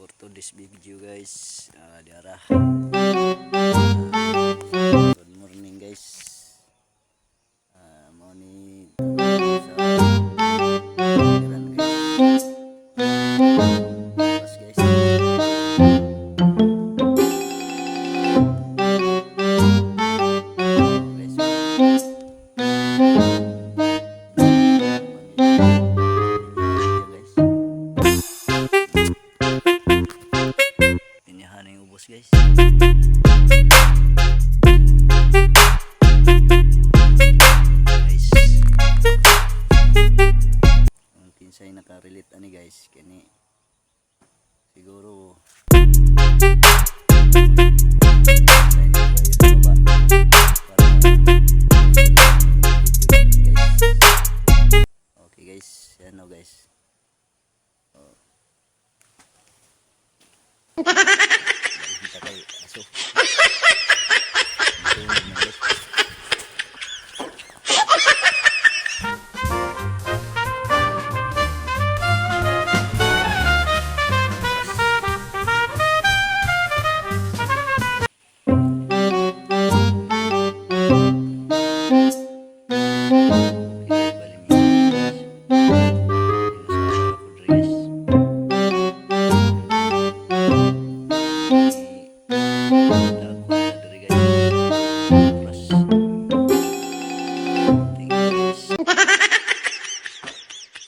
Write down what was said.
for today's video guys. Diara. Good morning guys. Morning sa Iran guys. Pas guys. Guys, ang kinsay nakarelate ani guys kini siguro okay guys, yan no guys. Kita kay aso.